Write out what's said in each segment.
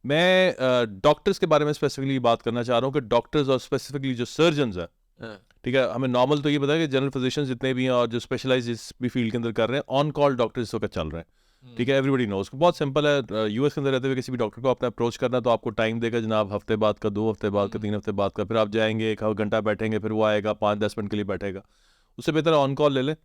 मैं डॉक्टर्स के बारे में स्पेसिफिकली बात करना चाह रहा हूँ कि डॉक्टर्स और स्पेसिफिकली जो सर्जन्स हैं, ठीक है, हमें नॉर्मल तो ये पता है कि जनरल फिजिशियंस जितने भी हैं और जो स्पेशलाइज जिस भी फील्ड के अंदर कर रहे हैं, ऑन कॉल डॉक्टर्स इस वक्त चल रहे हैं, ठीक है, एवरीबडी नोज। बहुत सिंपल है, यूएस के अंदर रहते हुए किसी भी डॉक्टर को आपने अप्रोच करना तो आपको टाइम देगा जनाब, हफ्ते बाद का, 2 हफ्ते बाद का, 3 हफ्ते बाद का, फिर आप जाएंगे, 1 घंटा बैठेंगे, फिर वो आएगा 5-10 मिनट के लिए बैठेगा। उससे बेहतर ऑन कॉल ले ले,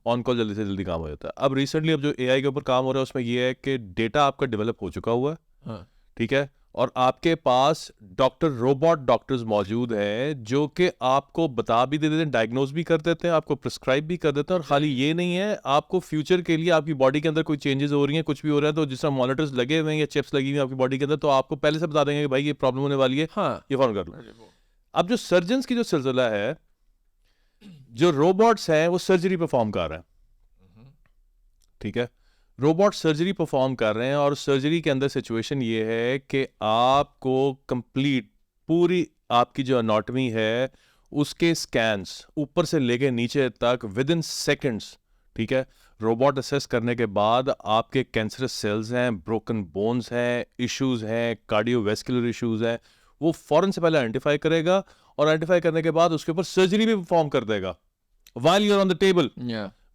ऑन कॉल जल्दी से जल्दी काम हो जाता है। अब रिसेंटली अब जो एआई के ऊपर काम हो रहा है उसमें ये है कि डेटा आपका डेवलप हो चुका हुआ है, ठीक है, और आपके पास डॉक्टर रोबोट डॉक्टर्स मौजूद हैं जो कि आपको बता भी देते हैं, डायग्नोज भी कर देते हैं, आपको प्रिस्क्राइब भी कर देते हैं। और खाली ये नहीं है, आपको फ्यूचर के लिए आपकी बॉडी के अंदर कोई चेंजेस हो रही हैं, कुछ भी हो रहा है, तो जिस तरह मॉनिटर्स लगे हुए हैं या चिप्स लगी हुई हैं आपकी बॉडी के अंदर, तो आपको पहले से बता देंगे कि भाई ये प्रॉब्लम होने वाली है, हाँ, ये फॉलो कर लो। अब जो सर्जन्स की जो सिलसिला है, जो रोबोट्स हैं वो सर्जरी परफॉर्म कर रहे हैं, ठीक है, रोबोट सर्जरी परफॉर्म कर रहे हैं, और सर्जरी के अंदर सिचुएशन ये है कि आपको कंप्लीट पूरी आपकी जो एनाटॉमी है उसके स्कैन्स ऊपर से लेके नीचे तक विद इन सेकेंड्स, ठीक है, रोबोट असेस करने के बाद आपके कैंसरस सेल्स हैं, ब्रोकन बोन्स हैं, इश्यूज हैं, कार्डियोवैस्कुलर इश्यूज हैं, वो फौरन से पहले आइडेंटिफाई करेगा, और आइडेंटिफाई करने के बाद उसके ऊपर सर्जरी भी परफॉर्म कर देगा while you are on the table,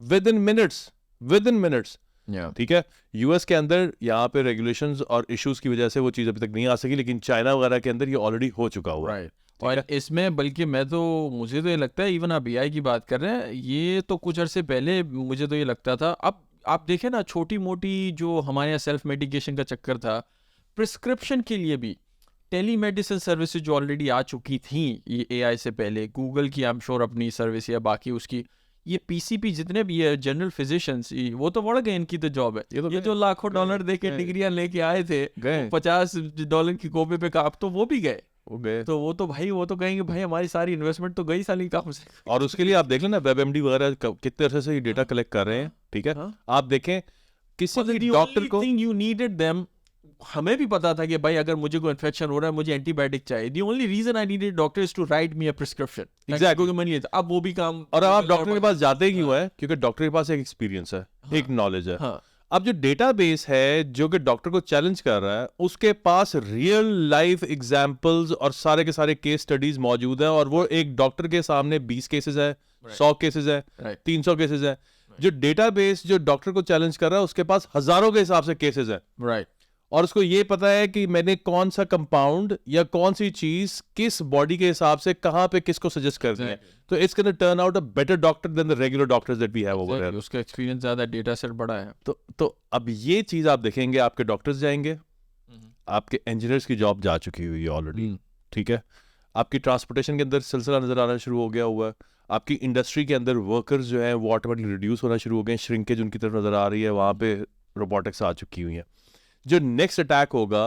within minutes, ठीक है। यूएस के अंदर यहाँ पे रेगुलेशंस और इश्यूज की वजह से वो चीज अभी तक नहीं आ सकी, लेकिन चाइना वगैरह के अंदर ये ऑलरेडी हो चुका हुआ है। और इसमें बल्कि मुझे तो ये लगता है, इवन आप एआई की बात कर रहे हैं, ये तो कुछ अरसे पहले मुझे तो ये लगता था। अब आप देखें ना, छोटी मोटी जो हमारे यहाँ सेल्फ मेडिकेशन का चक्कर था, प्रिस्क्रिप्शन के लिए भी टेली मेडिसिन सर्विसेज जो ऑलरेडी आ चुकी थी ये एआई से पहले, गूगल की आई एम श्योर अपनी सर्विस या बाकी उसकी, ये पीसीपी जितने भी है जनरल फिजिशियंस, वो तो बढ़ गए, इनकी तो जॉब है। ये जो लाखों डॉलर दे के डिग्रियां लेके आए थे, $50 की कॉपी पे आप तो वो भी गए, तो वो तो भाई वो तो कहेंगे भाई हमारी सारी इन्वेस्टमेंट तो गई साली काम से। और उसके लिए आप देख लेना WebMD वगैरह कितने अरसे से ये डेटा कलेक्ट कर रहे हैं, ठीक है। आप देखें किसी भी डॉक्टर को यू नीडेड देम, हमें भी पता था कि भाई अगर मुझे कोई इन्फेक्शन हो रहा है, मुझे एंटीबायोटिक चाहिए, the only reason I needed doctor is to write me a prescription, exactly. अब वो भी काम, और आप डॉक्टर के पास जाते ही क्यों है? क्योंकि डॉक्टर के पास एक एक्सपीरियंस है, एक नॉलेज है। अब जो डेटाबेस है जो कि डॉक्टर को चैलेंज कर रहा है, उसके पास रियल लाइफ एग्जांपल्स और सारे के सारे केस स्टडीज मौजूद है, और वो एक डॉक्टर के सामने 20 केसेस है, 100 केसेस है, 300 केसेस है। जो डेटाबेस जो डॉक्टर को चैलेंज कर रहा है उसके पास हजारों के हिसाब से केसेस है, राइट, और उसको ये पता है कि मैंने कौन सा कंपाउंड या कौन सी चीज किस बॉडी के हिसाब से कहां पे किसको सजेस्ट करनी है, तो it's gonna turn out a better doctor than the regular doctors that we have over there. उसका एक्सपीरियंस ज्यादा, डेटा सेट बड़ा है। तो अब ये चीज आप देखेंगे, आपके डॉक्टर्स जाएंगे, आपके इंजीनियर्स की जॉब जा चुकी हुई है ऑलरेडी, ठीक है, आपकी ट्रांसपोर्टेशन के अंदर सिलसिला नजर आना शुरू हो गया हुआ है, आपकी इंडस्ट्री के अंदर वर्कर्स जो है वो ऑटोमेटिकली रिड्यूस होना शुरू हो गए, श्रिंकेज उनकी तरफ नजर आ रही है, वहां पे रोबोटिक्स आ चुकी हुई है। जो नेक्स्ट अटैक होगा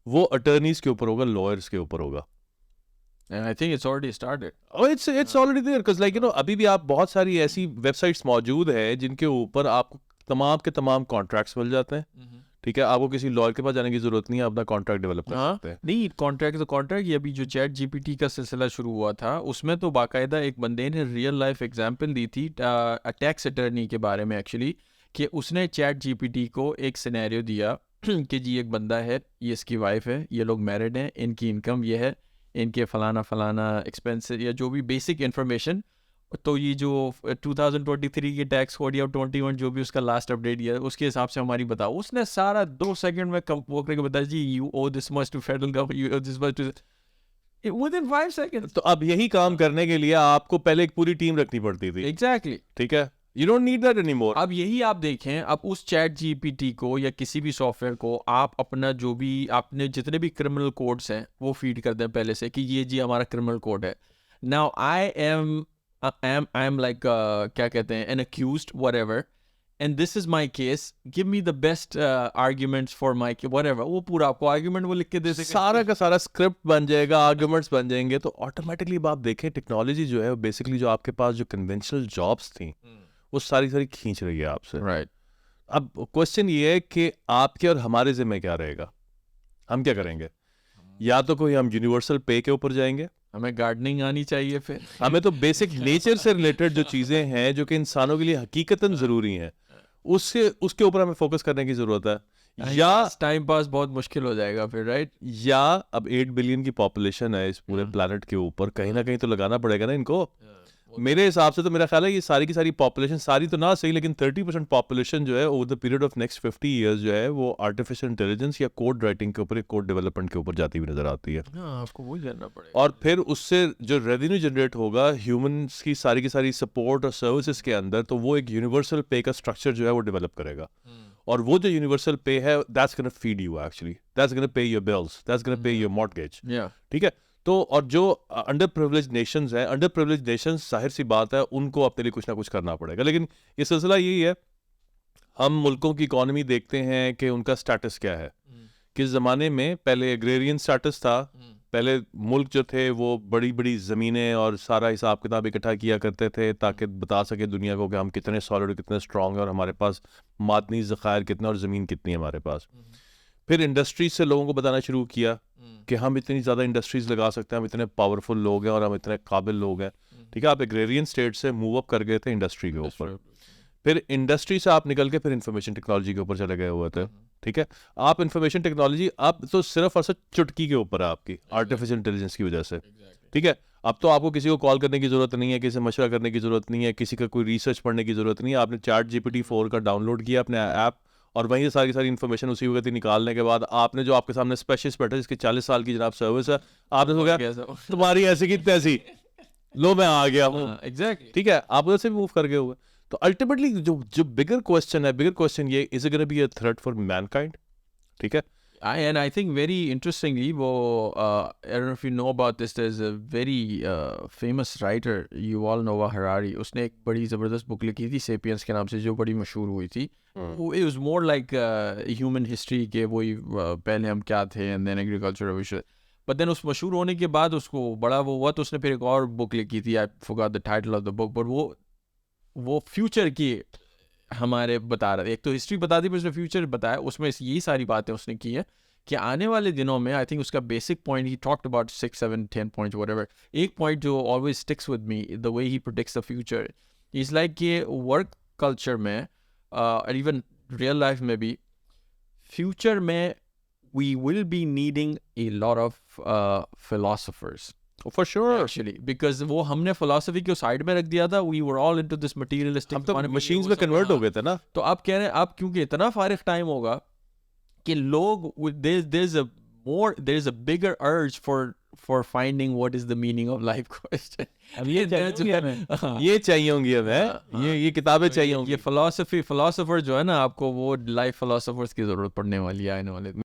वो अटर्नीज के ऊपर होगा, लॉयर्स के ऊपर होगा। And I think it's already started. Oh, it's already there, because like you know, अभी भी आप बहुत सारी ऐसी वेबसाइट्स मौजूद है जिनके ऊपर आपको तमाम के तमाम कॉन्ट्रैक्ट्स मिल जाते हैं, ठीक है, आपको किसी लॉयर के पास जाने की जरूरत नहीं है, अपना कॉन्ट्रैक्ट डेवलप कर सकते हैं। नहीं, कॉन्ट्रैक्ट ये अभी जो चैट जीपीटी का सिलसिला शुरू हुआ था, उसमें तो बाकायदा एक बंदे ने रियल लाइफ एग्जांपल दी थी टैक्स अटर्नी के बारे में एक्चुअली, कि उसने चैट जीपीटी को एक सिनेरियो दिया कि जी एक बंदा है, ये इसकी वाइफ है, ये लोग मैरिड हैं, इनकी इनकम ये है, इनके फलाना फलाना एक्सपेंसेस या जो भी बेसिक इन्फॉर्मेशन, तो ये जो 2023 के टैक्स कोड या 21 जो भी उसका लास्ट अपडेट है उसके हिसाब से हमारी बताओ। उसने सारा 2 सेकंड में वो करके बताया, जी you owe this much to federal government, you owe this much to, within 5 seconds. तो अब यही काम करने के लिए आपको पहले एक पूरी टीम रखनी पड़ती थी। एग्जैक्टली, ठीक है, you don't need that anymore. अब यही आप देखें, अब उस चैट जीपीटी को या किसी भी सॉफ्टवेयर को आप अपना जो भी आपने जितने भी क्रिमिनल कोड्स हैं वो फीड कर दें पहले से कि ये जी हमारा क्रिमिनल कोड है। नाउ आई एम लाइक क्या कहते हैं, an accused whatever, and this is my case, give me the best arguments for my whatever, वो पूरा आपको आर्ग्यूमेंट वो लिख के दे सके, सारा का सारा स्क्रिप्ट बन जाएगा, आर्ग्यूमेंट्स बन जाएंगे। तो ऑटोमेटिकली आप देखें टेक्नोलॉजी जो है बेसिकली जो आपके पास जो कन्वेंशनल जॉब्स थी वो सारी खींच रही है आपसे। राइट। अब क्वेश्चन ये है कि आपके और हमारे जिम्मे क्या रहेगा, हम क्या करेंगे? या तो कोई हम यूनिवर्सल पे के ऊपर जाएंगे, हमें गार्डनिंग आनी चाहिए, फिर हमें तो बेसिक नेचर से रिलेटेड जो चीजें हैं जो कि इंसानों के लिए हकीकतन जरूरी हैं उसके ऊपर हमें फोकस करने की जरूरत है, या टाइम पास बहुत मुश्किल हो जाएगा फिर, राइट? या अब 8 बिलियन की पॉपुलेशन है इस पूरे प्लैनेट के ऊपर, कहीं ना कहीं तो लगाना पड़ेगा ना इनको। मेरे हिसाब से तो मेरा ख्याल है ये सारी की सारी पॉपुलेशन, सारी तो ना सही लेकिन 30% पॉपुलेशन जो है over the period of next 50 years जो है वो आर्टिफिशियल इंटेलिजेंस या कोड राइटिंग के ऊपर, कोड डेवलपमेंट के ऊपर जाती हुई नजर आती है। हाँ, आपको वही करना पड़ेगा। और फिर उससे जो रेवेन्यू जनरेट होगा ह्यूमंस की सारी सपोर्ट और सर्विसेज के अंदर, तो वो एक यूनिवर्सल पे का स्ट्रक्चर जो है वो डेवलप करेगा। और वो जो यूनिवर्सल पे है that's gonna feed you, actually that's gonna pay your bills, that's gonna pay your mortgage. ठीक है, तो और जो अंडर प्रिविलेज नेशंस हैं, अंडर प्रिविलेज नेशंस जाहिर सी बात है उनको अपने लिए कुछ ना कुछ करना पड़ेगा। लेकिन ये सिलसिला यही है, हम मुल्कों की इकॉनमी देखते हैं कि उनका स्टेटस क्या है। किस ज़माने में पहले एग्रेरियन स्टेटस था, पहले मुल्क जो थे वो बड़ी बड़ी ज़मीनें और सारा हिसाब किताब इकट्ठा किया करते थे ताकि बता सके दुनिया को कि हम कितने सॉलिड, कितने स्ट्रॉन्ग हैं और हमारे पास मादनी ज़खायर कितना और ज़मीन कितनी है हमारे पास। फिर इंडस्ट्रीज से लोगों को बताना शुरू किया कि हम इतनी ज़्यादा इंडस्ट्रीज लगा सकते हैं, हम इतने पावरफुल लोग हैं और हम इतने काबिल लोग हैं। ठीक है, आप एग्रेरियन स्टेट से मूव अप कर गए थे इंडस्ट्री के ऊपर, फिर इंडस्ट्री से आप निकल के फिर इंफॉर्मेशन टेक्नोलॉजी के ऊपर चले गए हुए थे। ठीक है, आप इंफॉर्मेशन टेक्नोलॉजी अब तो सिर्फ और सिर्फ चुटकी के ऊपर है आपकी, आर्टिफिशियल इंटेलिजेंस की वजह से। ठीक है, अब तो आपको किसी को कॉल करने की ज़रूरत नहीं है, किसी से मशवरा करने की ज़रूरत नहीं है, किसी का कोई रिसर्च पढ़ने की ज़रूरत नहीं है। आपने ChatGPT 4 का डाउनलोड किया अपने ऐप और वहीं से सारी इन्फॉर्मेशन उसी वक्त ही निकालने के बाद आपने जो आपके सामने स्पेशलिस्ट बैठा जिसकी 40 साल की जनाब सर्विस है, आपने तो क्या तुम्हारी ऐसी की तैसी, लो मैं आ गया हूँ। एग्जैक्टली। ठीक है, आप उधर से भी मूव कर गए हुए। तो अल्टीमेटली जो बिगर क्वेश्चन ये is it gonna be a threat for Mankind? ठीक है, And I think very interestingly, I don't know if you know about this. There's a very famous writer, Yuval Noah Harari. उसने एक बड़ी ज़बरदस्त book लिखी थी sapiens के नाम से, जो बड़ी मशहूर हुई थी। It was more like human history के वही पहले हम क्या थे and then agriculture revolution. But then उस मशहूर होने के बाद उसको बड़ा वो हुआ तो उसने फिर एक और बुक लिखी थी, I forgot the title of the book, but वो फ्यूचर की हमारे बता रहा था। एक तो हिस्ट्री बता दी, पर उसने फ्यूचर बताया, उसमें यही सारी बातें उसने की है कि आने वाले दिनों में, आई थिंक उसका basic point, he talked about 6, 7, 10 points whatever. एक पॉइंट जो always sticks with me, the way he predicts the future is like कि वर्क कल्चर में और इवन रियल लाइफ में भी फ्यूचर में we will be needing a lot of philosophers for sure actually, because वो हमने philosophy को side में रख दिया था। We were all into this materialistic, हम तो मशीन्स में कन्वर्ट हो गए थे ना। तो आप कह रहे हैं आप क्योंकि इतना फारिग टाइम होगा कि लोग there is a bigger urge for finding what is the meaning of life question. अब ये चाहिए होंगी हमें, ये किताबें चाहिए होंगी। ये फिलोसफर जो है ना, आपको वो लाइफ फिलोसफर्स की जरूरत पड़ने वाली है आने वाले